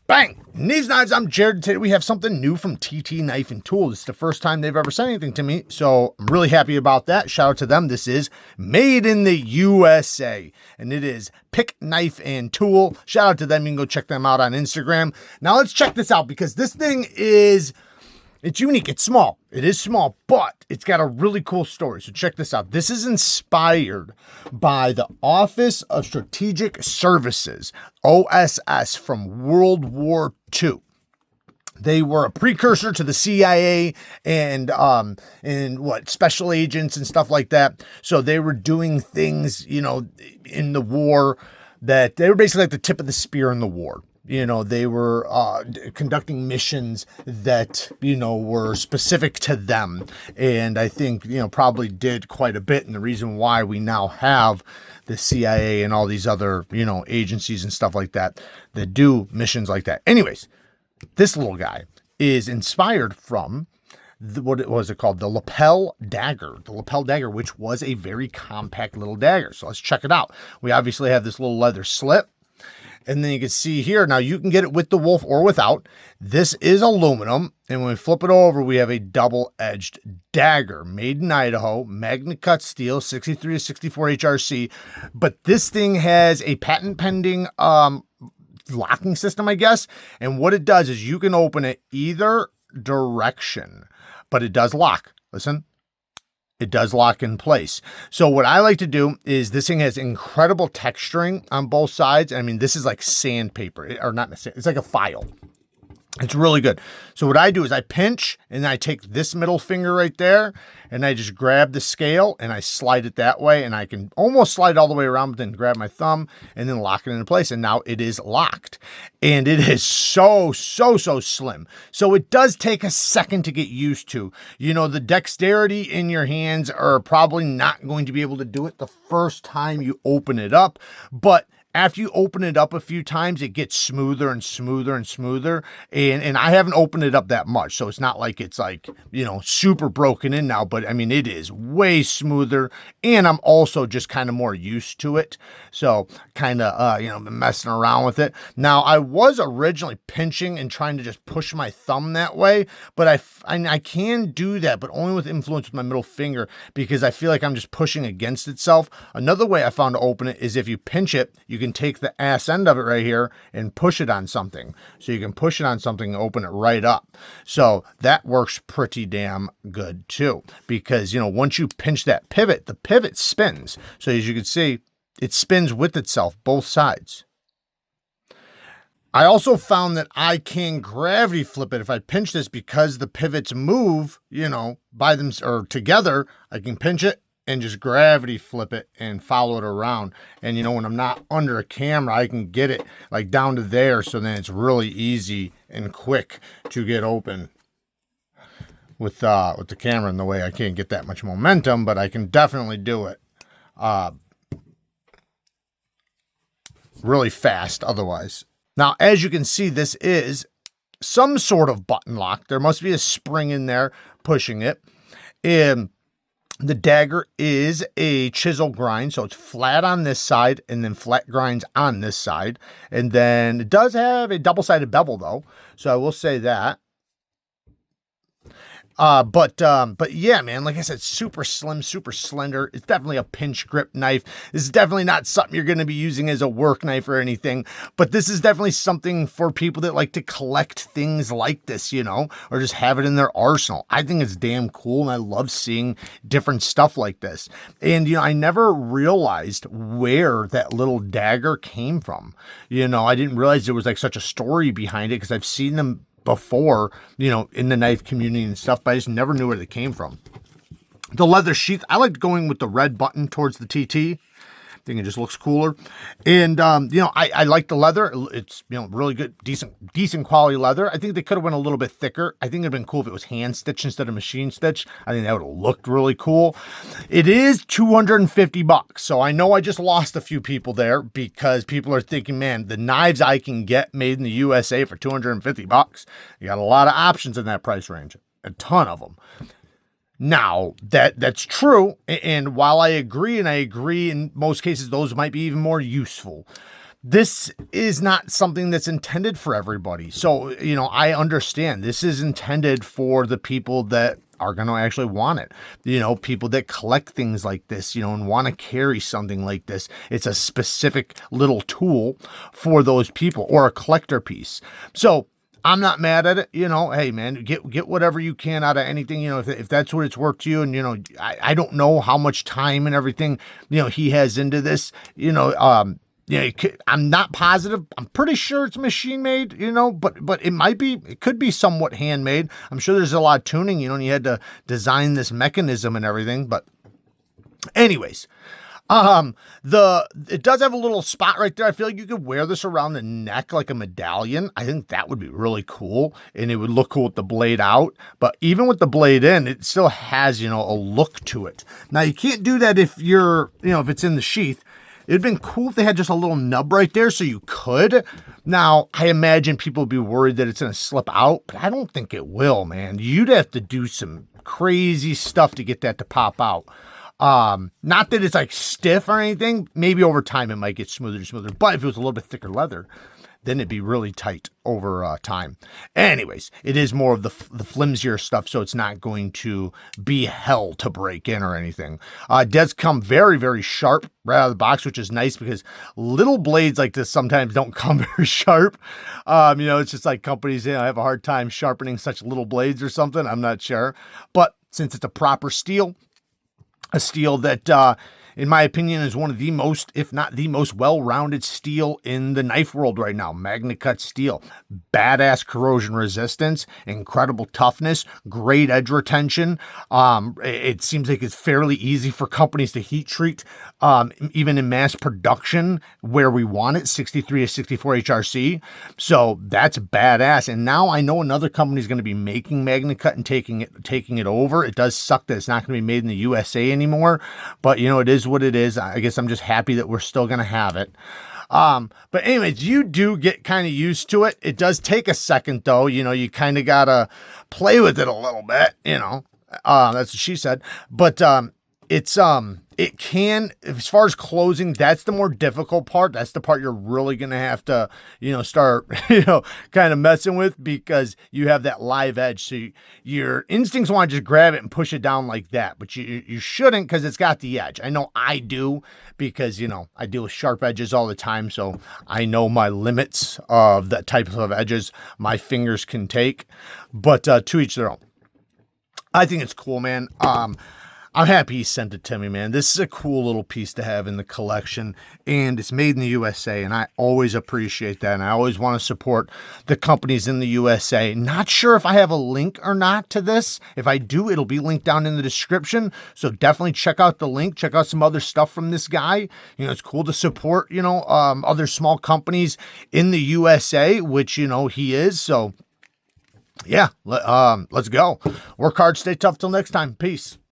Bang! Neeves Knives, I'm Jared. Today we have something new from TT Knife and Tool. This is the first time they've ever sent anything to me, so I'm really happy about that. Shout out to them. This is made in the USA, and it is Pick Knife and Tool. Shout out to them. You can go check them out on Instagram. Now let's check this out, because this thing is... it's unique. It's small. It is small, but it's got a really cool story. So check this out. This is inspired by the Office of Strategic Services, OSS, from World War II. They were a precursor to the CIA and special agents and stuff like that. So they were doing things, in the war that they were basically like the tip of the spear in the war. They were conducting missions that, were specific to them. And I think, probably did quite a bit. And the reason why we now have the CIA and all these other, agencies and stuff like that do missions like that. Anyways, this little guy is inspired from what was it called? The Lapel Dagger. The Lapel Dagger, which was a very compact little dagger. So let's check it out. We obviously have this little leather slit. And then you can see here, now you can get it with the wolf or without. This is aluminum. And when we flip it over, we have a double-edged dagger made in Idaho, magnet cut steel, 63 to 64 HRC. But this thing has a patent pending locking system, I guess. And what it does is you can open it either direction, but it does lock. Listen. It does lock in place. So what I like to do is this thing has incredible texturing on both sides. I mean, this is like sandpaper, or not, it's like a file. It's really good. So what I do is I pinch and I take this middle finger right there and I just grab the scale and I slide it that way, and I can almost slide it all the way around, but then grab my thumb and then lock it into place. And now it is locked, and it is so slim. So it does take a second to get used to. The dexterity in your hands are probably not going to be able to do it the first time you open it up, but after you open it up a few times, it gets smoother and smoother and smoother. And I haven't opened it up that much, so it's not like it's like, super broken in now. But I mean, it is way smoother. And I'm also just kind of more used to it. So kind of, been messing around with it. Now, I was originally pinching and trying to just push my thumb that way. But I can do that, but only with influence with my middle finger, because I feel like I'm just pushing against itself. Another way I found to open it is if you pinch it, you can take the ass end of it right here and push it on something. So you can push it on something and open it right up. So that works pretty damn good too, because, once you pinch that pivot, the pivot spins. So as you can see, it spins with itself, both sides. I also found that I can gravity flip it if I pinch this, because the pivots move, by them or together. I can pinch it and just gravity flip it and follow it around. And when I'm not under a camera, I can get it like down to there. So then it's really easy and quick to get open. With the camera in the way, I can't get that much momentum, but I can definitely do it really fast otherwise. Now, as you can see, this is some sort of button lock. There must be a spring in there pushing it. And the dagger is a chisel grind, so it's flat on this side and then flat grinds on this side. And then it does have a double-sided bevel, though, so I will say that. But yeah, man, like I said, super slim, super slender. It's definitely a pinch grip knife. This is definitely not something you're going to be using as a work knife or anything, but this is definitely something for people that like to collect things like this, or just have it in their arsenal. I think it's damn cool, and I love seeing different stuff like this. And, I never realized where that little dagger came from. I didn't realize there was like such a story behind it, because I've seen them before, in the knife community and stuff, but I just never knew where they came from. The leather sheath, I like going with the red button towards the TT. I think it just looks cooler. And, I like the leather. It's, really good, decent quality leather. I think they could have went a little bit thicker. I think it'd been cool if it was hand stitched instead of machine stitch. I think that would have looked really cool. It is $250. So I know I just lost a few people there, because people are thinking, man, the knives I can get made in the USA for $250. You got a lot of options in that price range. A ton of them. Now, that's true, and while I agree in most cases those might be even more useful, this is not something that's intended for everybody. So, I understand this is intended for the people that are going to actually want it. People that collect things like this, and want to carry something like this. It's a specific little tool for those people, or a collector piece. So I'm not mad at it. Hey man, get whatever you can out of anything, if that's what it's worth to you. And, I don't know how much time and everything, he has into this, I'm not positive. I'm pretty sure it's machine made, but it could be somewhat handmade. I'm sure there's a lot of tuning, and you had to design this mechanism and everything. But anyways, it does have a little spot right there. I feel like you could wear this around the neck like a medallion. I think that would be really cool, and it would look cool with the blade out. But even with the blade in, it still has, a look to it. Now you can't do that if you're, if it's in the sheath. It'd been cool if they had just a little nub right there so you could. Now, I imagine people would be worried that it's going to slip out, but I don't think it will, man. You'd have to do some crazy stuff to get that to pop out. Not that it's like stiff or anything. Maybe over time it might get smoother and smoother. But if it was a little bit thicker leather, then it'd be really tight over time. Anyways, it is more of the flimsier stuff, so it's not going to be hell to break in or anything. It does come very, very sharp right out of the box, which is nice because little blades like this sometimes don't come very sharp. It's just like companies, have a hard time sharpening such little blades or something. I'm not sure. But since it's a proper steel, a steel that, in my opinion, is one of the most, if not the most well-rounded steel in the knife world right now. MagnaCut steel, badass corrosion resistance, incredible toughness, great edge retention. It seems like it's fairly easy for companies to heat treat, even in mass production where we want it, 63 to 64 HRC. So that's badass. And now I know another company is going to be making MagnaCut and taking it over. It does suck that it's not going to be made in the USA anymore, but it is what it is. I guess I'm just happy that we're still going to have it. But anyways, you do get kind of used to it. It does take a second though. You kind of got to play with it a little bit, that's what she said. But, it can, as far as closing, that's the more difficult part. That's the part you're really going to have to, start, kind of messing with, because you have that live edge. So your instincts want to just grab it and push it down like that, but you shouldn't, because it's got the edge. I know I do, because, I deal with sharp edges all the time. So I know my limits of the types of edges my fingers can take, but to each their own. I think it's cool, man. I'm happy he sent it to me, man. This is a cool little piece to have in the collection, and it's made in the USA, and I always appreciate that, and I always want to support the companies in the USA. Not sure if I have a link or not to this. If I do, it'll be linked down in the description, so definitely check out the link. Check out some other stuff from this guy. It's cool to support, other small companies in the USA, which, he is, so yeah, let's go. Work hard, stay tough till next time. Peace.